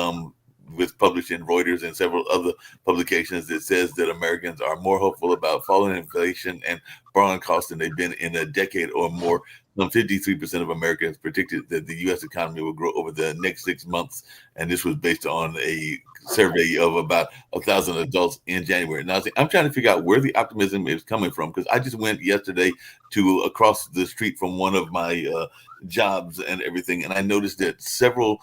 was published in Reuters and several other publications that says that Americans are more hopeful about falling inflation and borrowing costs than they've been in a decade or more. 53% of Americans predicted that the U.S. economy will grow over the next 6 months, and this was based on a survey of about 1,000 adults in January. Now, I'm trying to figure out where the optimism is coming from because I just went yesterday to across the street from one of my jobs and everything, and I noticed that several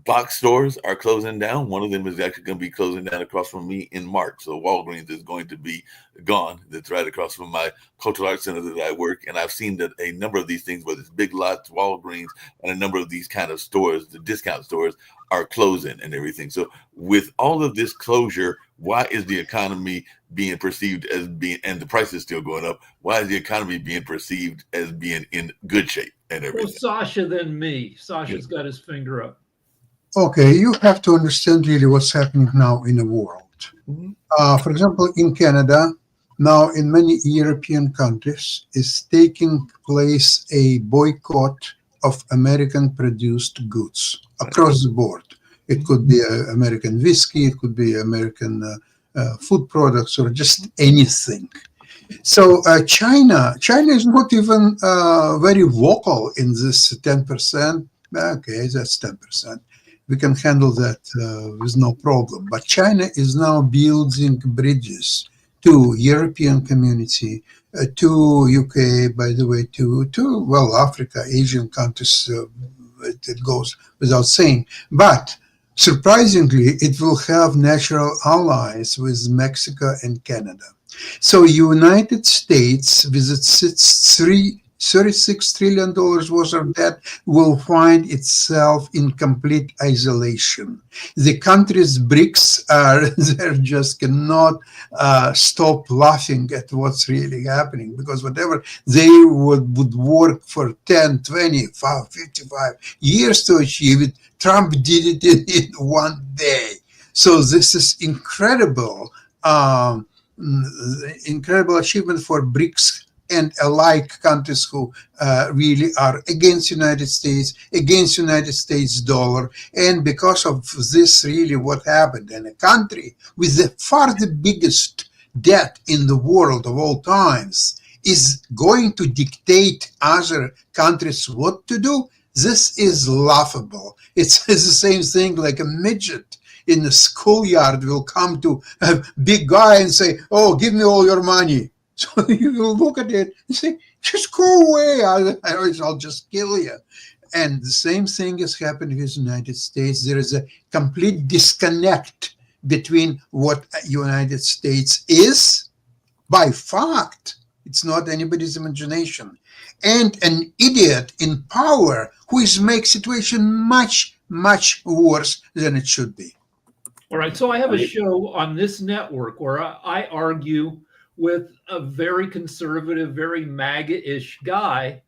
box stores are closing down. One of them is actually going to be closing down across from me in March. So Walgreens is going to be gone. That's right across from my cultural arts center that I work. And I've seen that a number of these things, whether it's Big Lots, Walgreens, and a number of these kind of stores, the discount stores, are closing and everything. So with all of this closure, why is the economy being perceived as being, and the price is still going up, why is the economy being perceived as being in good shape and everything? Well, Sasha, then me. Sasha's got his finger up. Okay, you have to understand really what's happening now in the world. For example, in Canada, now in many European countries, is taking place a boycott of American-produced goods across the board. It could be American whiskey, it could be American food products, or just anything. So China is not even very vocal in this 10%. Okay, that's 10%. We can handle that with no problem. But China is now building bridges to European community, to UK, by the way, to well, Africa, Asian countries. It goes without saying. But surprisingly, it will have natural allies with Mexico and Canada. So United States, with its $36 trillion worth of debt, will find itself in complete isolation. The countries BRICS they just cannot stop laughing at what's really happening, because whatever they would work for 10, 25, 55 years to achieve it, Trump did it in one day. So this is incredible, incredible achievement for BRICS and alike countries who really are against United States dollar. And because of this, really what happened, and a country with the far the biggest debt in the world of all times is going to dictate other countries what to do, this is laughable. It's the same thing like a midget in the schoolyard will come to a big guy and say, oh, give me all your money. So you will look at it and say, just go away, I'll just kill you. And the same thing is happening with the United States. There is a complete disconnect between what United States is by fact, it's not anybody's imagination, and an idiot in power who is make situation much, much worse than it should be. All right, so I have a show on this network where I argue with a very conservative, very MAGA-ish guy.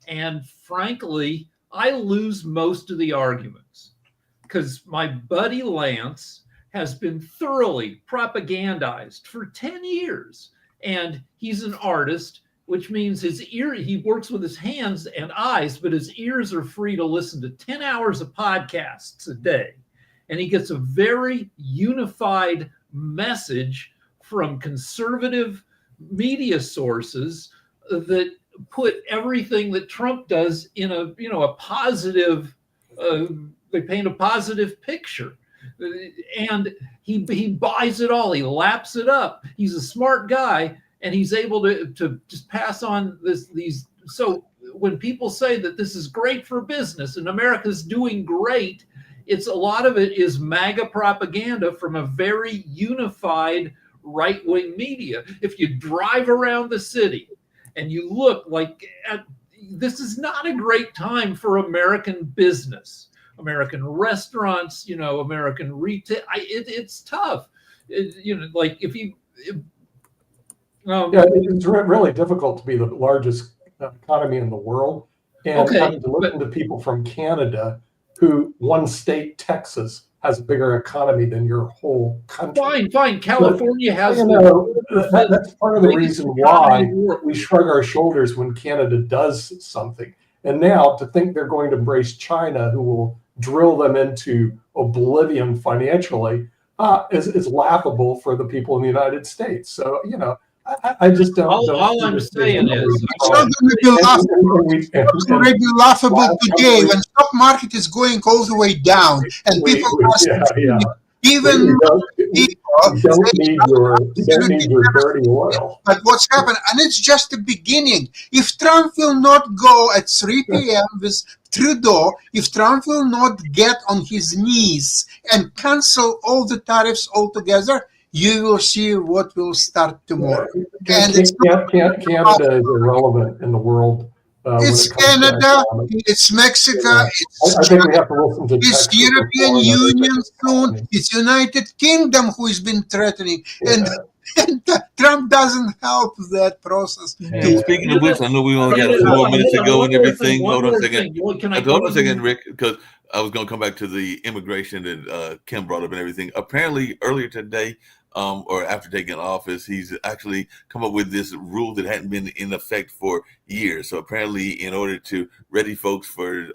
And frankly, I lose most of the arguments because my buddy Lance has been thoroughly propagandized for 10 years. And he's an artist, which means he works with his hands and eyes, but his ears are free to listen to 10 hours of podcasts a day. And he gets a very unified message from conservative media sources that put everything that Trump does in a positive, they paint a positive picture. and he buys it all. He laps it up. He's a smart guy, and he's able to just pass on these. So when people say that this is great for business and America's doing great, it's a lot of it is MAGA propaganda from a very unified right-wing media. If you drive around the city and you look this is not a great time for American business, American restaurants, American retail. It's tough. If you, it's really difficult to be the largest economy in the world and having to listen to people from Canada who one state, Texas, has a bigger economy than your whole country. Fine. California has. That's part of the reason why we shrug our shoulders when Canada does something. And now to think they're going to embrace China, who will drill them into oblivion financially, is laughable for the people in the United States. So, I just don't. All I'm saying is, it's not already laughable today when stock market is going all the way down and people even you don't need your dirty oil. But what's happened, and it's just the beginning. If Trump will not go at 3 p.m. with Trudeau, if Trump will not get on his knees and cancel all the tariffs altogether, you will see what will start tomorrow. Canada is irrelevant in the world. It's Canada, it's Mexico, I think we have to listen to it's European Union soon, it's United Kingdom who has been threatening, and Trump doesn't help that process. And speaking of which, I know we only got a few more minutes to go and everything. Hold on a second. Hold on a second, Rick, because I was going to come back to the immigration that Kim brought up and everything. Apparently, earlier today, or after taking office, he's actually come up with this rule that hadn't been in effect for years. So apparently, in order to ready folks for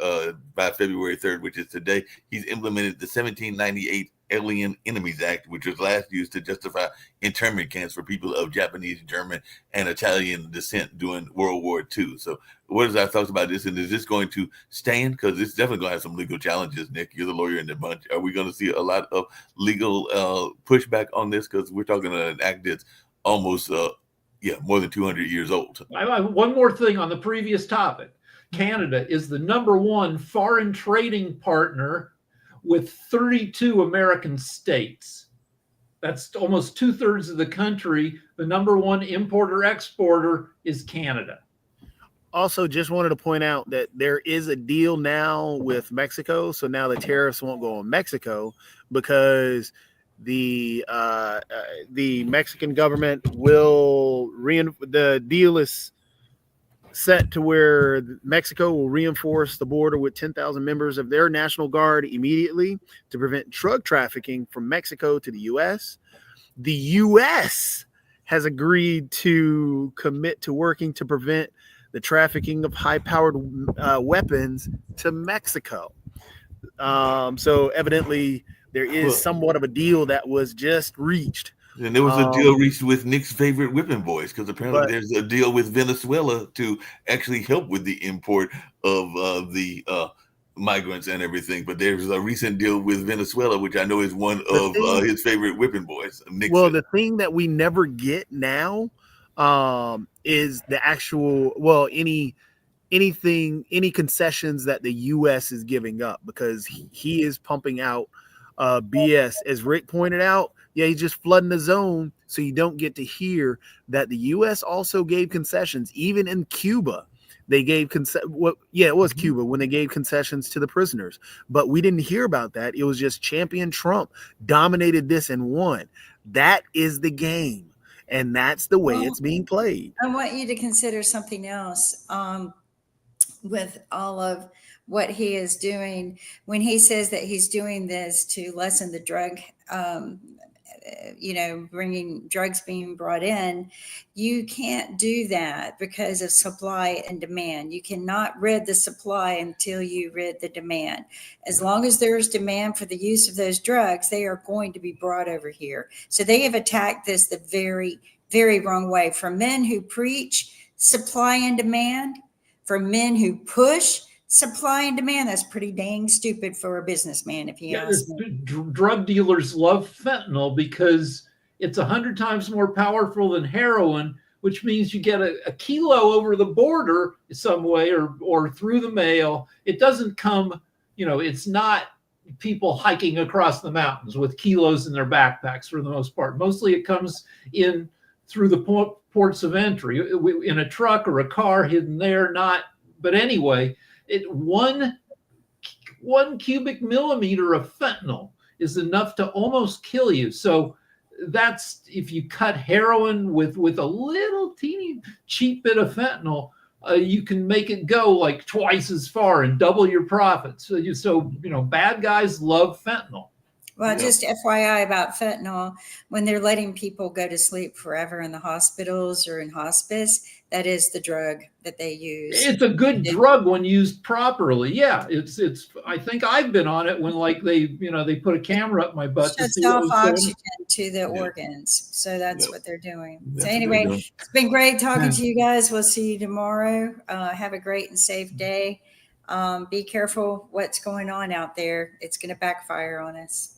by February 3rd, which is today, he's implemented the 1798 Alien Enemies Act, which was last used to justify internment camps for people of Japanese, German, and Italian descent during World War II. So what is our thoughts about this? And is this going to stand? Because it's definitely going to have some legal challenges, Nick. You're the lawyer in the bunch. Are we going to see a lot of legal pushback on this? Because we're talking about an act that's almost, more than 200 years old. One more thing on the previous topic. Canada is the #1 foreign trading partner with 32 American states. That's almost 2/3 of the country. The #1 importer-exporter is Canada. Also, just wanted to point out that there is a deal now with Mexico. So now the tariffs won't go on Mexico because the Mexican government will the deal is set to where Mexico will reinforce the border with 10,000 members of their National Guard immediately to prevent drug trafficking from Mexico to the U.S. The U.S. has agreed to commit to working to prevent the trafficking of high-powered weapons to Mexico. So evidently there is somewhat of a deal that was just reached. And there was a deal reached with Nick's favorite whipping boys, because apparently there's a deal with Venezuela to actually help with the import of the migrants and everything. But there's a recent deal with Venezuela, which I know is one of his favorite whipping boys. The thing that we never get now is the actual, any concessions that the U.S. is giving up, because he is pumping out BS. As Rick pointed out, he's just flooding the zone, so you don't get to hear that the U.S. also gave concessions. Even in Cuba, they gave it was Cuba when they gave concessions to the prisoners. But we didn't hear about that. It was just champion Trump dominated this and won. That is the game, and that's the way it's being played. I want you to consider something else with all of what he is doing. When he says that he's doing this to lessen the drug bringing drugs being brought in, you can't do that because of supply and demand. You cannot rid the supply until you rid the demand. As long as there's demand for the use of those drugs, they are going to be brought over here. So they have attacked this the very, very wrong way. For men who preach supply and demand, for men who push supply and demand. That's pretty dang stupid for a businessman, if you ask me. Drug dealers love fentanyl because it's 100 times more powerful than heroin, which means you get a kilo over the border some way or through the mail. It doesn't come, it's not people hiking across the mountains with kilos in their backpacks for the most part. Mostly it comes in through the ports of entry in a truck or a car hidden there. But anyway, one cubic millimeter of fentanyl is enough to almost kill you. So that's, if you cut heroin with a little teeny cheap bit of fentanyl, you can make it go like twice as far and double your profits. So bad guys love fentanyl. Well, just FYI about fentanyl, when they're letting people go to sleep forever in the hospitals or in hospice, that is the drug that they use. It's a good drug when used properly. Yeah, it's. I think I've been on it when they put a camera up my butt to see off oxygen to the organs. So that's what they're doing. So anyway, it's been great talking to you guys. We'll see you tomorrow. Have a great and safe day. Be careful what's going on out there. It's going to backfire on us.